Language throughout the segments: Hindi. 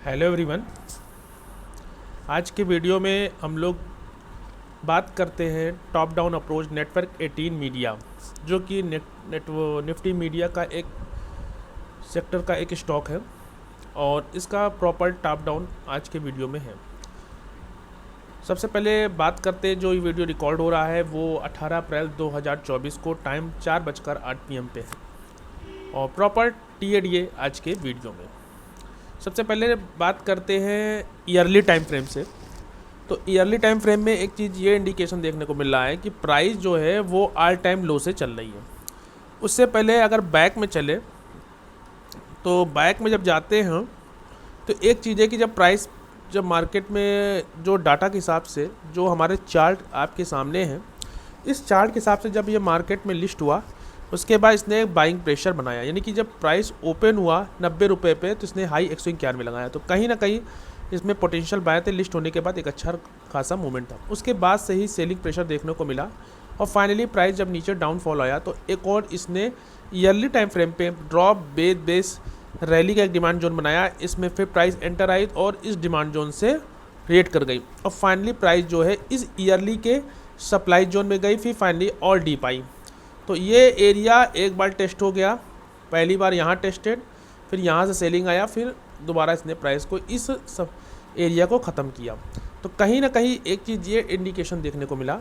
Hello everyone. आज के वीडियो में हम लोग बात करते हैं top down approach network 18 media, जो कि निफ्टी मीडिया का एक सेक्टर का एक स्टॉक है और इसका प्रॉपर टॉप डाउन आज के वीडियो में है। सबसे पहले बात करते हैं, जो ये वीडियो रिकॉर्ड हो रहा है वो 18 अप्रैल 2024 को टाइम 4:08 PM पे है और प्रॉपर TADA आज के वीडियो में। सबसे पहले बात करते हैं ईयरली टाइम फ्रेम से। तो ईयरली टाइम फ्रेम में एक चीज़ ये इंडिकेशन देखने को मिल रहा है कि प्राइस जो है वो ऑल टाइम लो से चल रही है। उससे पहले अगर बैक में चले तो बैक में जब जाते हैं तो एक चीज़ है कि जब मार्केट में जो डाटा के हिसाब से जो हमारे चार्ट आपके सामने हैं, इस चार्ट के हिसाब से जब ये मार्केट में लिस्ट हुआ उसके बाद इसने एक बाइंग प्रेशर बनाया, यानी कि जब प्राइस ओपन हुआ 90 रुपये पे तो इसने हाई 191 में लगाया। तो कहीं ना कहीं इसमें पोटेंशियल बाय थे। लिस्ट होने के बाद एक अच्छा खासा मूवमेंट था, उसके बाद से ही सेलिंग प्रेशर देखने को मिला और फाइनली प्राइस जब नीचे डाउनफॉल आया तो एक और इसने ईयरली टाइम फ्रेम पे ड्रॉप बेस रैली का एक डिमांड जोन बनाया। इसमें फिर प्राइस एंटर आई और इस डिमांड जोन से रेट कर गई और फाइनली प्राइस जो है इस ईयरली के सप्लाई जोन में गई, फिर फाइनली और डीप आई। तो ये एरिया एक बार टेस्ट हो गया, पहली बार यहाँ टेस्टेड, फिर यहाँ से सेलिंग आया, फिर दोबारा इसने प्राइस को इस सब एरिया को ख़त्म किया। तो कहीं ना कहीं एक चीज़ ये इंडिकेशन देखने को मिला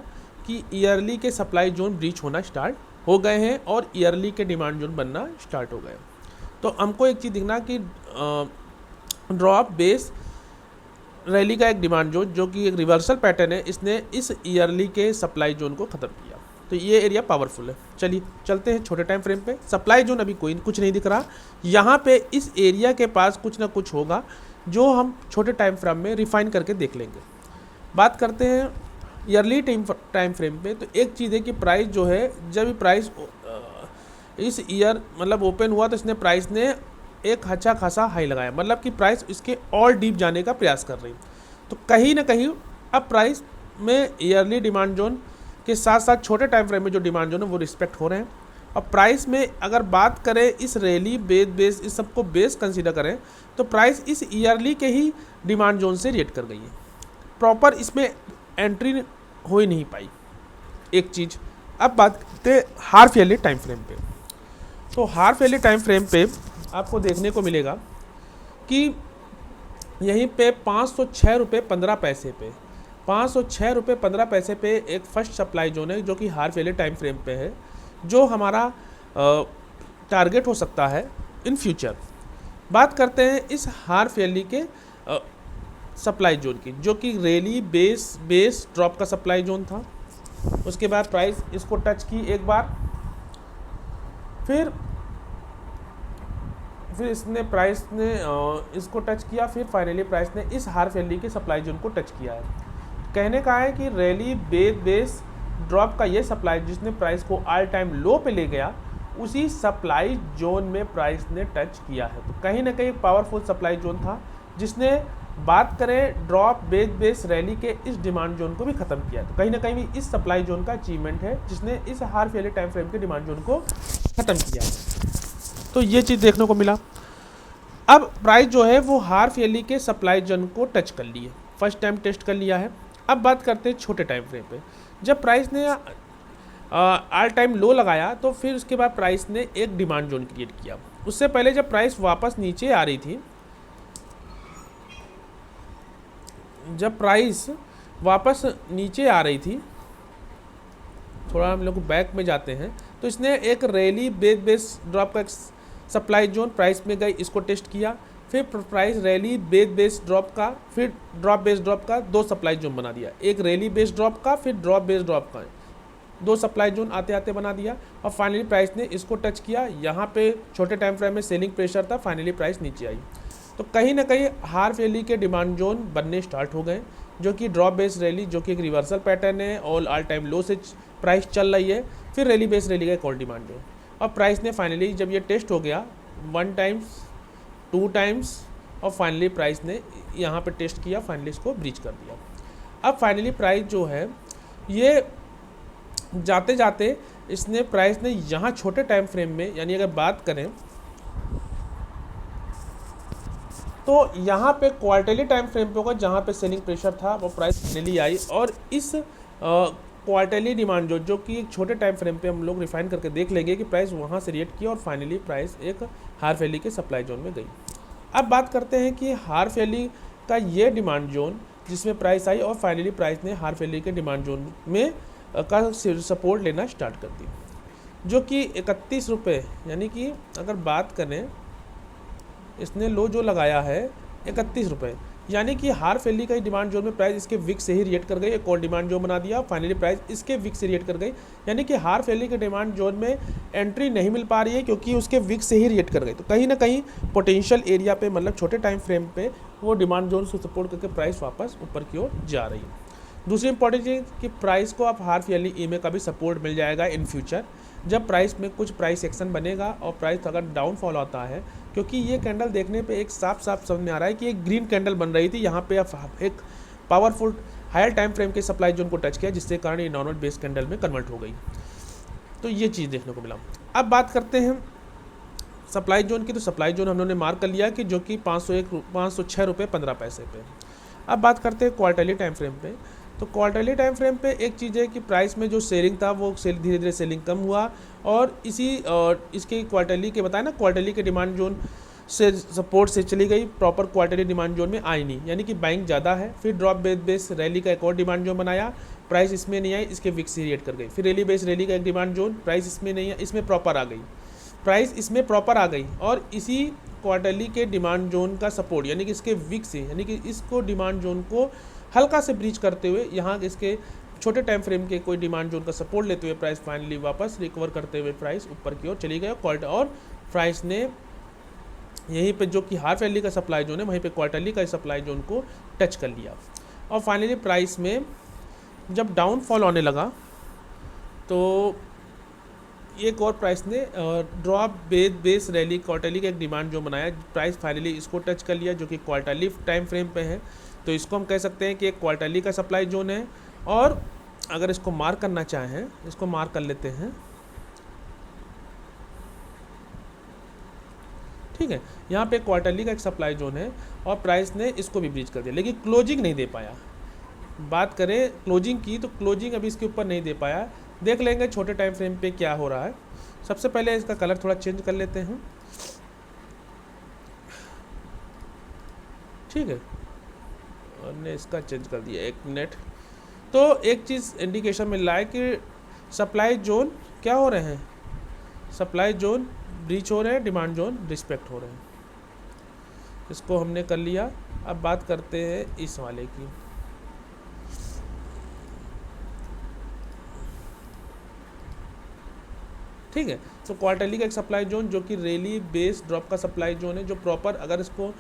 कि ईयरली के सप्लाई जोन ब्रीच होना स्टार्ट हो गए हैं और ईयरली के डिमांड जोन बनना स्टार्ट हो गए। तो हमको एक चीज़ दिखना कि ड्रॉप बेस रैली का एक डिमांड जोन जो कि एक रिवर्सल पैटर्न है, इसने इस ईयरली के सप्लाई जोन को ख़त्म किया। तो ये एरिया पावरफुल है। चलिए चलते हैं छोटे टाइम फ्रेम पे। सप्लाई जोन अभी कुछ नहीं दिख रहा, यहाँ पे इस एरिया के पास कुछ ना कुछ होगा जो हम छोटे टाइम फ्रेम में रिफाइन करके देख लेंगे। बात करते हैं ईयरली टाइम फ्रेम पे। तो एक चीज़ है कि प्राइस जो है, जब प्राइस इस ईयर मतलब ओपन हुआ तो इसने प्राइस ने एक अच्छा खासा हाई लगाया, मतलब कि प्राइस इसके और डीप जाने का प्रयास कर रही। तो कहीं ना कहीं अब प्राइस में ईयरली डिमांड जोन के साथ साथ छोटे टाइम फ्रेम में जो डिमांड जोन है वो रिस्पेक्ट हो रहे हैं। और प्राइस में अगर बात करें इस रैली बेस इस सबको बेस कंसीडर करें तो प्राइस इस ईयरली के ही डिमांड जोन से रेट कर गई है, प्रॉपर इसमें एंट्री हो ही नहीं पाई। एक चीज़ अब बात करते हैं हाफ ईयरली टाइम फ्रेम पे। तो हाफ ईयरली टाइम फ्रेम पे आपको देखने को मिलेगा कि यहीं पे 506 रुपये 15 पैसे पे 506 रुपये 15 पैसे पे एक फर्स्ट सप्लाई जोन है जो कि हाफ ईयरली टाइम फ्रेम पे है, जो हमारा टारगेट हो सकता है इन फ्यूचर। बात करते हैं इस हाफ ईयरली के सप्लाई जोन की, जो कि रैली बेस ड्रॉप का सप्लाई जोन था। उसके बाद प्राइस इसको टच की एक बार, फिर इसने प्राइस ने इसको टच किया, फिर फाइनली प्राइस ने इस हाफ ईयरली के सप्लाई जोन को टच किया है। कहने का है कि रैली बेस ड्रॉप का ये सप्लाई जिसने प्राइस को ऑल टाइम लो पे ले गया, उसी सप्लाई जोन में प्राइस ने टच किया है। तो कहीं ना कहीं पावरफुल सप्लाई जोन था जिसने बात करें ड्रॉप बेस रैली के इस डिमांड जोन को भी ख़त्म किया। तो कहीं ना कहीं भी इस सप्लाई जोन का अचीवमेंट है जिसने इस हाफ ईयरली टाइम फ्रेम के डिमांड जोन को ख़त्म किया है। तो ये चीज़ देखने को मिला। अब प्राइस जो है वो हाफ ईयरली के सप्लाई जोन को टच कर लिए, फर्स्ट टाइम टेस्ट कर लिया है। अब बात करते हैं छोटे टाइम फ्रेम पे। जब प्राइस ने ऑल टाइम लो लगाया तो फिर उसके बाद प्राइस ने एक डिमांड जोन क्रिएट किया। उससे पहले जब प्राइस वापस नीचे आ रही थी, थोड़ा हम लोग बैक में जाते हैं, तो इसने एक रैली बेस ड्रॉप का सप्लाई जोन प्राइस में गई, इसको टेस्ट किया, फिर प्राइस रैली बेस ड्रॉप का, फिर ड्रॉप बेस ड्रॉप का दो सप्लाई जोन बना दिया। एक रैली बेस ड्रॉप का, फिर ड्रॉप बेस ड्रॉप का, दो सप्लाई जोन आते आते बना दिया और फाइनली प्राइस ने इसको टच किया। यहाँ पे छोटे टाइम फ्रेम में सेलिंग प्रेशर था, फाइनली प्राइस नीचे आई। तो कहीं ना कहीं हाफ ईयरली के डिमांड जोन बनने स्टार्ट हो गए, जो कि ड्रॉप बेस रैली जो कि एक रिवर्सल पैटर्न है और ऑल टाइम लो से प्राइस चल रही है, फिर रैली बेस रैली का एक और डिमांड जोन। और प्राइस ने फाइनली जब ये टेस्ट हो गया 1 टाइम्स 2 टाइम्स और फाइनली प्राइस ने यहाँ पे टेस्ट किया, फाइनली इसको ब्रीच कर दिया। अब फाइनली प्राइस जो है ये जाते जाते इसने प्राइस ने यहाँ छोटे टाइम फ्रेम में, यानी अगर बात करें तो यहाँ पे क्वार्टरली टाइम फ्रेम पे होगा जहाँ पे सेलिंग प्रेशर था, वो प्राइस फाइनली आई और इस क्वार्टरली डिमांड जो कि एक छोटे टाइम फ्रेम पे हम लोग रिफाइन करके देख लेंगे कि प्राइस वहाँ से रिएक्ट किया और फाइनली प्राइस एक हार्फ वैली के सप्लाई जोन में गई। अब बात करते हैं कि हार्फ वैली का ये डिमांड जोन जिसमें प्राइस आई और फाइनली प्राइस ने हार्फ वैली के डिमांड जोन में का सपोर्ट लेना स्टार्ट कर दी, जो कि 31 रुपये, यानी कि अगर बात करें इसने लो जो लगाया है 31 रुपये, यानी कि हार्फ वैली का डिमांड जोन में प्राइस इसके विक से ही रिएक्ट कर गई, एक और डिमांड जोन बना दिया, फाइनली प्राइस इसके विक से रिएक्ट कर गई, यानी कि हार्फ वैली के डिमांड जोन में एंट्री नहीं मिल पा रही है क्योंकि उसके विक से ही रिएक्ट कर गई। तो कहीं ना कहीं पोटेंशियल एरिया पे, मतलब छोटे टाइम फ्रेम पे वो डिमांड जोन से सपोर्ट करके प्राइस वापस ऊपर की ओर जा रही है। दूसरी इंपॉर्टेंट चीज़ कि प्राइस को आप हार्फ वैली ई में का भी सपोर्ट मिल जाएगा इन फ्यूचर, जब प्राइस में कुछ प्राइस एक्शन बनेगा और प्राइस अगर डाउनफॉल होता है, क्योंकि ये कैंडल देखने पे एक साफ समझ में आ रहा है कि एक ग्रीन कैंडल बन रही थी, यहाँ पे एक पावरफुल हायर टाइम फ्रेम के सप्लाई जोन को टच किया जिससे कारण ये नॉर्मल बेस कैंडल में कन्वर्ट हो गई। तो ये चीज़ देखने को मिला। अब बात करते हैं सप्लाई जोन की, तो सप्लाई जोन हम लोगों ने मार्क कर लिया कि जो कि 506 रुपये 15 पैसे पे। अब बात करते हैं क्वार्टरली टाइम फ्रेम पे, तो क्वार्टरली टाइम फ्रेम पे एक चीज़ है कि प्राइस में जो सेलिंग था वो धीरे धीरे सेलिंग कम हुआ और इसके क्वार्टरली के बताया ना, क्वार्टरली के डिमांड जोन से सपोर्ट से चली गई, प्रॉपर क्वार्टरली डिमांड जोन में आई नहीं, यानी कि बाइंग ज़्यादा है। फिर ड्रॉप बेस रैली का एक और डिमांड जोन बनाया, प्राइस इसमें नहीं आई, इसके विक से रिएक्ट कर गई। फिर रैली का एक डिमांड जोन, प्राइस इसमें नहीं है, इसमें प्रॉपर आ गई, प्राइस इसमें प्रॉपर आ गई और इसी क्वार्टरली के डिमांड जोन का सपोर्ट, यानी कि इसके विक से, यानी कि इसको डिमांड जोन को हल्का से ब्रीच करते हुए यहाँ इसके छोटे टाइम फ्रेम के कोई डिमांड जोन का सपोर्ट लेते हुए प्राइस फाइनली वापस रिकवर करते हुए प्राइस ऊपर की ओर चली गई और प्राइस ने यहीं पे जो कि हार्फ वैली का सप्लाई जोन है वहीं पे क्वार्टरली का सप्लाई जोन को टच कर लिया और फाइनली प्राइस में जब डाउनफॉल होने लगा तो एक और प्राइस ने ड्रॉप बेस रैली क्वार्टरली का एक डिमांड जो बनाया, प्राइस फाइनली इसको टच कर लिया जो कि क्वार्टरली टाइम फ्रेम पे है। तो इसको हम कह सकते हैं कि एक क्वार्टरली का सप्लाई जोन है और अगर इसको मार्क करना चाहें, इसको मार्क कर लेते हैं, ठीक है। यहाँ पे क्वार्टरली का एक सप्लाई जोन है और प्राइस ने इसको भी ब्रीच कर दिया, लेकिन क्लोजिंग नहीं दे पाया। बात करें क्लोजिंग की तो क्लोजिंग अभी इसके ऊपर नहीं दे पाया। देख लेंगे छोटे टाइम फ्रेम पे क्या हो रहा है। सबसे पहले इसका कलर थोड़ा चेंज कर लेते हैं, ठीक है, और ने इसका चेंज कर दिया 1 मिनट। तो एक चीज़ इंडिकेशन मिल रहा है कि सप्लाई जोन क्या हो रहे हैं, सप्लाई जोन ब्रीच हो रहे हैं, डिमांड जोन रिस्पेक्ट हो रहे हैं। इसको हमने कर लिया। अब बात करते हैं इस वाले की, ठीक है। तो क्वार्टरली का एक सप्लाई जोन जो कि रैली बेस ड्रॉप का सप्लाई जोन है, जो प्रॉपर अगर इसको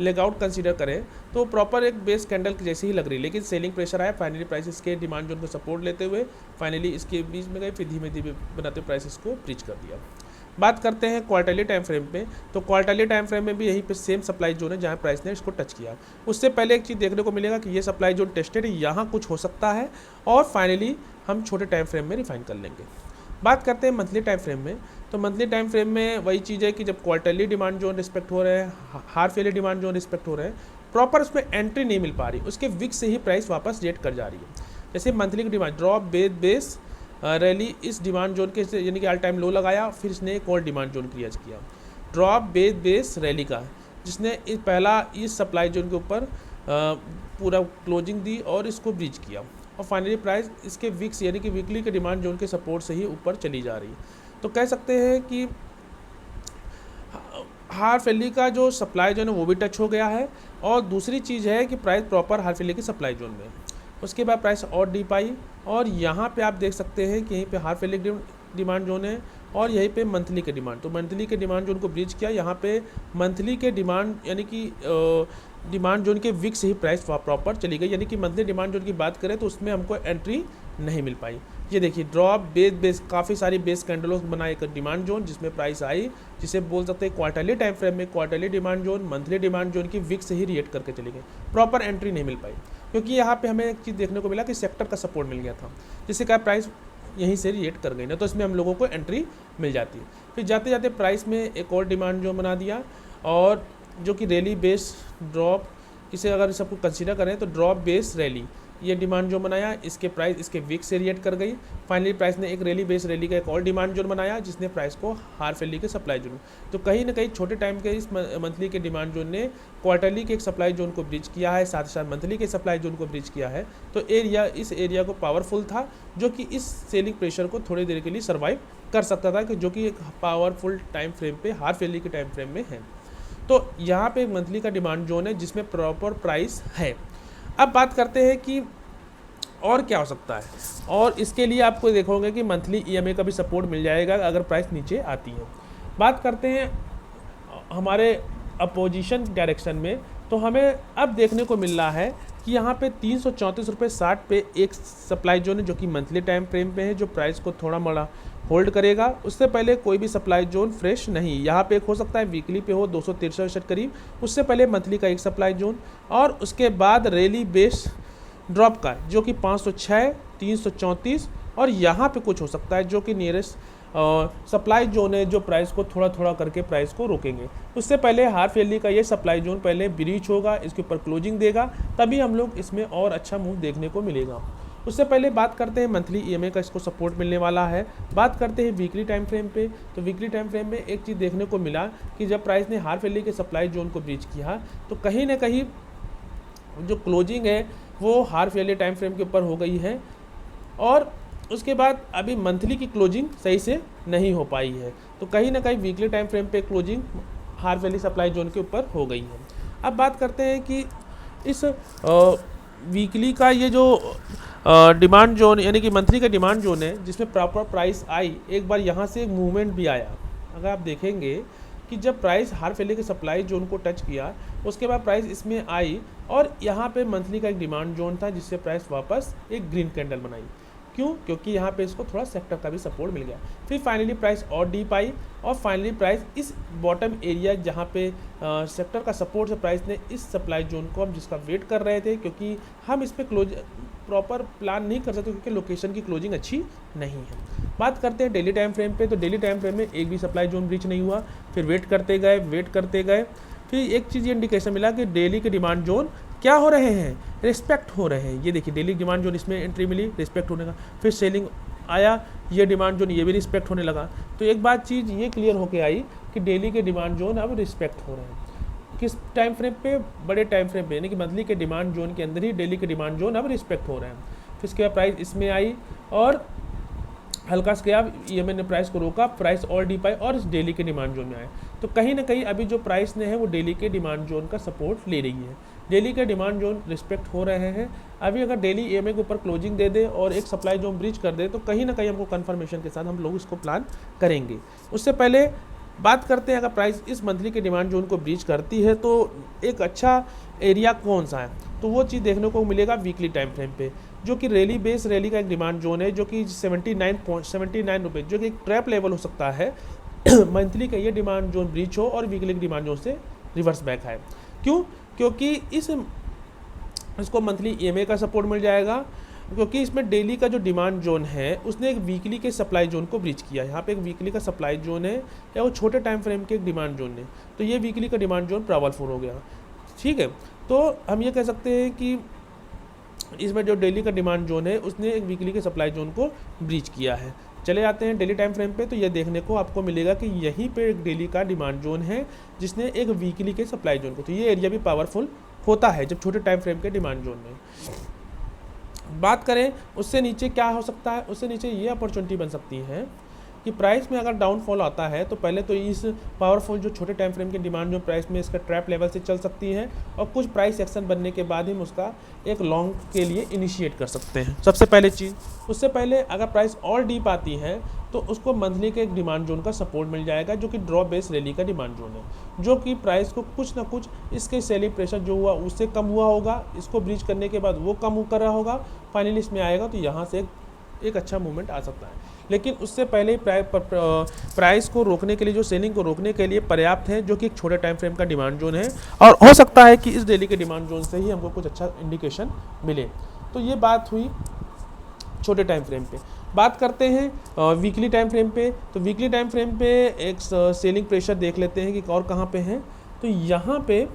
लेग आउट कंसीडर करें तो प्रॉपर एक बेस कैंडल की जैसी ही लग रही है, लेकिन सेलिंग प्रेशर आया, फाइनली प्राइस इसके डिमांड जोन को सपोर्ट लेते हुए फाइनली इसके बीच में गए, फिर धीमे धीमे बनाते हुए प्राइस इसको ब्रीच कर दिया। बात करते हैं क्वार्टरली टाइम फ्रेम पे, तो क्वार्टरली टाइम फ्रेम में भी यहीं पे सेम सप्लाई जोन है जहाँ प्राइस ने इसको टच किया। उससे पहले एक चीज़ देखने को मिलेगा कि ये सप्लाई जोन टेस्टेड है, यहाँ कुछ हो सकता है और फाइनली हम छोटे टाइम फ्रेम में रिफाइन कर लेंगे। बात करते हैं मंथली टाइम फ्रेम में, तो मंथली टाइम फ्रेम में वही चीज़ है कि जब क्वार्टरली डिमांड जोन रिस्पेक्ट हो रहे हैं, half yearly demand zone respect हो रहे हैं, प्रॉपर उसमें एंट्री नहीं मिल पा रही, उसके विक से ही प्राइस वापस रेट कर जा रही है। जैसे मंथली की डिमांड ड्रॉप बेस रैली इस डिमांड जोन के यानी कि ऑल टाइम लो लगाया, फिर इसने एक और डिमांड जोन क्रिएट किया ड्रॉप बेस रैली का, जिसने पहला इस सप्लाई जोन के ऊपर पूरा क्लोजिंग दी और इसको ब्रीच किया और फाइनली प्राइस इसके वीक्स यानी कि वीकली के डिमांड जोन के सपोर्ट से ही ऊपर चली जा रही है। तो कह सकते हैं कि हार्फ वैली का जो सप्लाई जोन है वो भी टच हो गया है और दूसरी चीज़ है कि प्राइस प्रॉपर हार्फ वैली की सप्लाई जोन में, उसके बाद प्राइस और डीप आई और यहाँ पे आप देख सकते हैं कि यहीं पे हार्फ वैली डिमांड जोन है और यहीं पे मंथली के डिमांड, तो मंथली के डिमांड जोन को ब्रीच किया। यहाँ पे मंथली के डिमांड यानी कि डिमांड जोन के विक से ही प्राइस प्रॉपर चली गई, यानी कि मंथली डिमांड जोन की बात करें तो उसमें हमको एंट्री नहीं मिल पाई। ये देखिए ड्रॉप बेस काफ़ी सारी बेस कैंडलों बना एक डिमांड जोन जिसमें प्राइस आई, जिसे बोल सकते हैं क्वार्टरली टाइम फ्रेम में quarterly demand zone monthly demand zone की विक से ही रिएक्ट करके चली गई, प्रॉपर एंट्री नहीं मिल पाई। क्योंकि यहाँ पे हमें एक चीज़ देखने को मिला कि सेक्टर का सपोर्ट मिल गया था, जिससे क्या प्राइस यहीं से रिएक्ट कर गई ना, तो इसमें हम लोगों को एंट्री मिल जाती है। फिर जाते जाते प्राइस में एक और डिमांड जोन बना दिया और जो कि रैली बेस ड्रॉप, इसे अगर सबको कंसीडर करें तो ड्रॉप बेस रैली, ये डिमांड जोन बनाया, इसके प्राइस इसके वीक से रिएक्ट कर गई। फाइनली प्राइस ने एक रैली बेस रैली का एक और डिमांड जोन बनाया जिसने प्राइस को हाफ ईयरली के सप्लाई जोन, तो कहीं ना कहीं छोटे टाइम के इस मंथली के डिमांड जोन ने क्वार्टरली के एक सप्लाई जोन को ब्रीच किया है, साथ ही साथ मंथली के सप्लाई जोन को ब्रीच किया है। तो इस एरिया को पावरफुल था जो कि इस सेलिंग प्रेशर को थोड़ी देर के लिए सर्वाइव कर सकता था, जो कि एक पावरफुल टाइम फ्रेम पे हाफ ईयरली के टाइम फ्रेम में है। तो यहाँ पे मंथली का डिमांड जोन है जिसमें प्रॉपर प्राइस है। अब बात करते हैं कि और क्या हो सकता है, और इसके लिए आपको देखोगे कि मंथली ईएमए का भी सपोर्ट मिल जाएगा अगर प्राइस नीचे आती है। बात करते हैं हमारे अपोजिशन डायरेक्शन में, तो हमें अब देखने को मिल रहा है कि यहाँ पे 334 रुपये 60 पे एक सप्लाई जोन है जो कि मंथली टाइम फ्रेम पे है, जो प्राइस को थोड़ा मोड़ा होल्ड करेगा। उससे पहले कोई भी सप्लाई जोन फ्रेश नहीं, यहाँ पे एक हो सकता है वीकली पे हो 263 करीब, उससे पहले मंथली का एक सप्लाई जोन, और उसके बाद रैली बेस ड्रॉप का जो कि 506, 334 और यहाँ पे कुछ हो सकता है जो कि नियरेस्ट सप्लाई जोन है, जो प्राइस को थोड़ा थोड़ा करके प्राइस को रोकेंगे। उससे पहले हाफ ईयरली का ये सप्लाई जोन पहले ब्रीच होगा, इसके ऊपर क्लोजिंग देगा, तभी हम लोग इसमें और अच्छा मूव देखने को मिलेगा। उससे पहले बात करते हैं मंथली ईएमए का इसको सपोर्ट मिलने वाला है। बात करते हैं वीकली टाइम फ्रेम पे, तो वीकली टाइम फ्रेम में एक चीज़ देखने को मिला कि जब प्राइस ने हाफ ईयरली के सप्लाई जोन को ब्रीच किया तो कहीं ना कहीं जो क्लोजिंग है वो हाफ ईयरली टाइम फ्रेम के ऊपर हो गई है, और उसके बाद अभी मंथली की क्लोजिंग सही से नहीं हो पाई है, तो कहीं ना कहीं वीकली टाइम फ्रेम पे closing half yearly supply zone के ऊपर हो गई है। अब बात करते हैं कि इस वीकली का ये जो डिमांड जोन यानी कि मंथली का डिमांड जोन है जिसमें प्रॉपर प्राइस आई, एक बार यहाँ से एक मूवमेंट भी आया। अगर आप देखेंगे कि जब प्राइस हाफ ईयरली के सप्लाई जोन को टच किया उसके बाद प्राइस इसमें आई, और यहाँ पे मंथली का एक डिमांड जोन था जिससे प्राइस वापस एक ग्रीन कैंडल बनाई। क्यों? क्योंकि यहाँ पे इसको थोड़ा सेक्टर का भी सपोर्ट मिल गया। फिर फाइनली प्राइस और डीप आई, और फाइनली प्राइस इस बॉटम एरिया जहाँ पे सेक्टर का सपोर्ट से प्राइस ने इस सप्लाई जोन को हम जिसका वेट कर रहे थे, क्योंकि हम इस पर क्लोज प्रॉपर प्लान नहीं कर सकते क्योंकि लोकेशन की क्लोजिंग अच्छी नहीं है। बात करते हैं डेली टाइम फ्रेम पे, तो डेली टाइम फ्रेम में एक भी सप्लाई जोन ब्रीच नहीं हुआ, फिर वेट करते गए, फिर एक चीज़ ये इंडिकेशन मिला कि डेली के डिमांड जोन क्या हो रहे हैं, रिस्पेक्ट हो रहे हैं। ये देखिए डेली डिमांड जोन इसमें एंट्री मिली, रिस्पेक्ट होने का, फिर सेलिंग आया, ये डिमांड जोन ये भी रिस्पेक्ट होने लगा। तो एक बात चीज़ ये क्लियर होके आई कि डेली के डिमांड जोन अब रिस्पेक्ट हो रहे हैं। किस टाइम फ्रेम पे? बड़े टाइम फ्रेम पे, यानी कि मंथली के डिमांड जोन के अंदर ही डेली के डिमांड जोन अब रिस्पेक्ट हो रहे हैं। फिर इसके बाद प्राइस इसमें आई और हल्का से गया, ईएमए ने प्राइस को रोका, प्राइस और डीप आई और इस डेली के डिमांड जोन में आए। तो कहीं ना कहीं अभी जो प्राइस ने है वो डेली के डिमांड जोन का सपोर्ट ले रही है, डेली के डिमांड जोन रिस्पेक्ट हो रहे हैं। अभी अगर डेली ईएमए के ऊपर क्लोजिंग दे दे और एक सप्लाई जोन ब्रीच कर दे तो कहीं ना कहीं हमको कंफर्मेशन के साथ हम लोग इसको प्लान करेंगे। उससे पहले बात करते हैं अगर प्राइस इस मंथली के डिमांड जोन को ब्रीच करती है तो एक अच्छा एरिया कौन सा है, तो वो चीज़ देखने को मिलेगा वीकली टाइम फ्रेम पे, जो कि रैली बेस रैली का एक डिमांड जोन है जो कि 79 रुपये, जो कि एक ट्रैप लेवल हो सकता है मंथली का ये डिमांड जोन ब्रीच हो और वीकली के डिमांड जोन से रिवर्स बैक आए। क्यों? क्योंकि इसको मंथली ईएमए का सपोर्ट मिल जाएगा, क्योंकि इसमें डेली का जो डिमांड जोन है उसने एक वीकली के सप्लाई जोन को ब्रीच किया। यहाँ पे एक वीकली का सप्लाई जोन है या वो छोटे टाइम फ्रेम के एक डिमांड जोन है, तो ये वीकली का डिमांड जोन पावरफुल हो गया। ठीक है, तो हम ये कह सकते हैं कि इसमें जो डेली का डिमांड जोन है उसने एक वीकली के सप्लाई जोन को ब्रीच किया है। चले जाते हैं डेली टाइम फ्रेम पे, तो ये देखने को आपको मिलेगा कि यहीं पे एक डेली का डिमांड जोन है जिसने एक वीकली के सप्लाई जोन को, तो ये एरिया भी पावरफुल होता है जब छोटे टाइम फ्रेम के डिमांड जोन में। बात करें उससे नीचे क्या हो सकता है, उससे नीचे ये अपॉर्चुनिटी बन सकती है कि प्राइस में अगर डाउनफॉल आता है तो पहले तो इस पावरफुल जो छोटे टाइम फ्रेम की डिमांड जो प्राइस में इसका ट्रैप लेवल से चल सकती है, और कुछ प्राइस एक्शन बनने के बाद हम उसका एक लॉन्ग के लिए इनिशिएट कर सकते हैं। सबसे पहले चीज़, उससे पहले अगर प्राइस और डीप आती है तो उसको मंथली के एक डिमांड जोन का सपोर्ट मिल जाएगा जो कि ड्रॉप बेस रैली का डिमांड जोन है, जो कि प्राइस को कुछ ना कुछ इसके सेलिंग प्रेशर जो हुआ उससे कम हुआ होगा, इसको ब्रीच करने के बाद वो कम कर रहा होगा, फाइनली इसमें आएगा तो यहाँ से एक अच्छा मूवमेंट आ सकता है। लेकिन उससे पहले प्राइस को रोकने के लिए, जो सेलिंग को रोकने के लिए पर्याप्त है, जो कि एक छोटे टाइम फ्रेम का डिमांड जोन है, और हो सकता है कि इस डेली के डिमांड जोन से ही हमको कुछ अच्छा इंडिकेशन मिले। तो ये बात हुई छोटे टाइम फ्रेम पे। बात करते हैं वीकली टाइम फ्रेम पे, तो वीकली टाइम फ्रेम पे एक सेलिंग प्रेशर देख लेते हैं कि और कहाँ पे है। तो यहाँ पे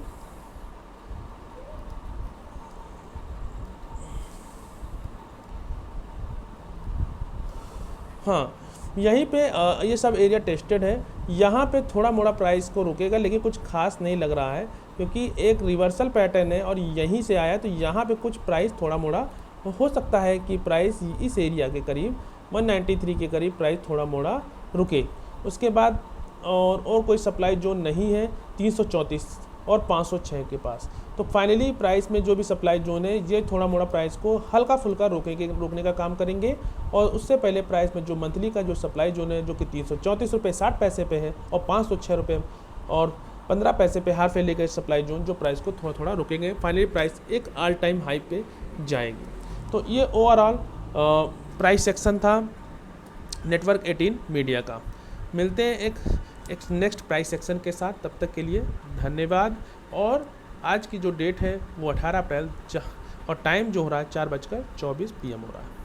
हाँ, यहीं पे ये सब एरिया टेस्टेड है। यहाँ पे थोड़ा मोड़ा प्राइस को रुकेगा, लेकिन कुछ खास नहीं लग रहा है क्योंकि एक रिवर्सल पैटर्न है और यहीं से आया, तो यहाँ पे कुछ प्राइस थोड़ा मोड़ा हो सकता है कि प्राइस इस एरिया के करीब 193 के करीब प्राइस थोड़ा मोड़ा रुके। उसके बाद और कोई सप्लाई जोन नहीं है 334 और 506 के पास। तो फाइनली प्राइस में जो भी सप्लाई जोन है ये थोड़ा मोड़ा प्राइस को हल्का फुल्का रोकने का काम करेंगे। और उससे पहले प्राइस में जो मंथली का जो सप्लाई जोन है जो कि 334 रुपये 60 पैसे पे है और 506 रुपये और 15 पैसे पे हाफ एयरली का सप्लाई जोन जो प्राइस को थोड़ा थोड़ा रुकेंगे। फाइनली प्राइस एक ऑल टाइम हाई पे जाएगी। तो ये ओवरऑल प्राइस सेक्शन था नेटवर्क 18 मीडिया का। मिलते हैं एक नेक्स्ट प्राइस सेक्शन के साथ, तब तक के लिए धन्यवाद। और आज की जो डेट है वो 18 अप्रैल और टाइम जो हो रहा है 4:24 PM हो रहा है।